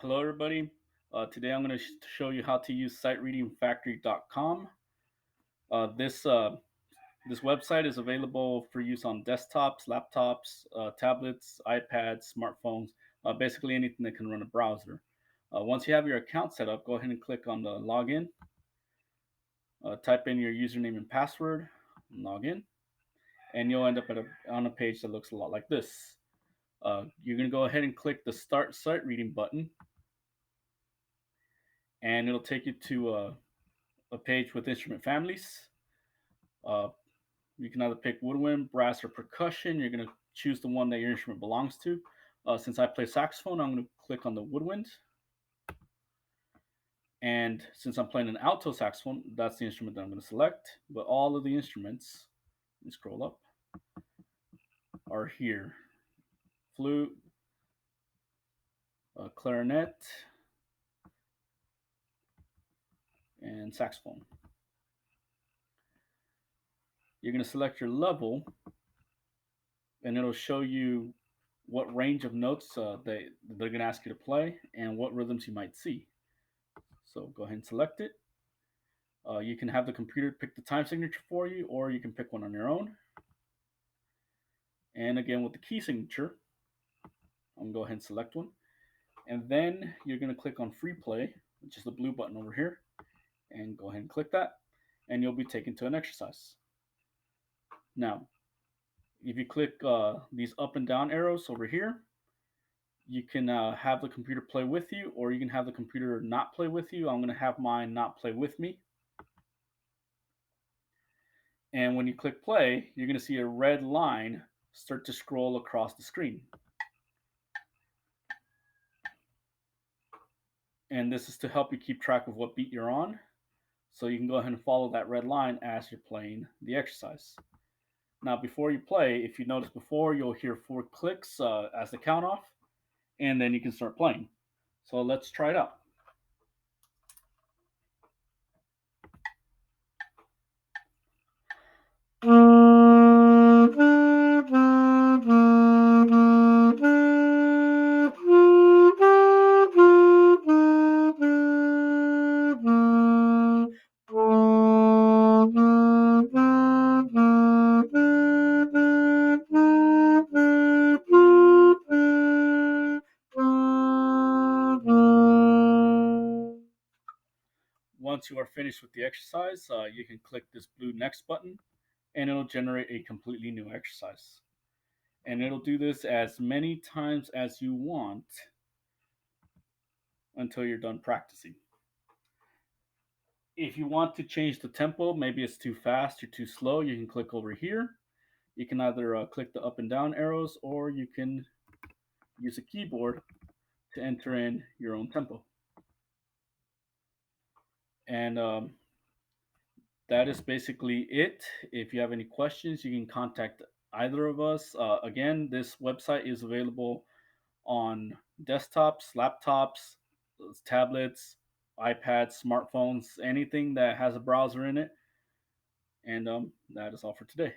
Hello, everybody. Today I'm going to show you how to use SiteReadingFactory.com. This website is available for use on desktops, laptops, tablets, iPads, smartphones, basically anything that can run a browser. Once you have your account set up, go ahead and click on the login. Type in your username and password, log in, and you'll end up on a page that looks a lot like this. You're going to go ahead and click the Start Site Reading button, and it'll take you to a page with instrument families. Uh, you can either pick woodwind, brass, or percussion. You're going to choose the one that your instrument belongs to. Since I play saxophone, I'm going to click on the woodwind. And since I'm playing an alto saxophone, that's the instrument that I'm going to select. But all of the instruments, let me scroll up, are here: flute, clarinet, and saxophone. You're going to select your level, and it'll show you what range of notes they're going to ask you to play and what rhythms you might see. So go ahead and select it. You can have the computer pick the time signature for you, or you can pick one on your own. And again, with the key signature, I'm going to go ahead and select one. And then you're going to click on free play, which is the blue button over here, and go ahead and click that, and you'll be taken to an exercise. Now, if you click these up and down arrows over here, you can have the computer play with you, or you can have the computer not play with you. I'm going to have mine not play with me. And when you click play, you're going to see a red line start to scroll across the screen. And this is to help you keep track of what beat you're on. So you can go ahead and follow that red line as you're playing the exercise. Now, before you play, if you notice before, you'll hear 4 clicks as the count off, and then you can start playing. So let's try it out. Once you are finished with the exercise, you can click this blue next button, and it'll generate a completely new exercise. And it'll do this as many times as you want until you're done practicing. If you want to change the tempo, maybe it's too fast or too slow, you can click over here. You can either click the up and down arrows, or you can use a keyboard to enter in your own tempo. And that is basically it. If you have any questions, you can contact either of us. Again, this website is available on desktops, laptops, tablets, iPads, smartphones, anything that has a browser in it. And that is all for today.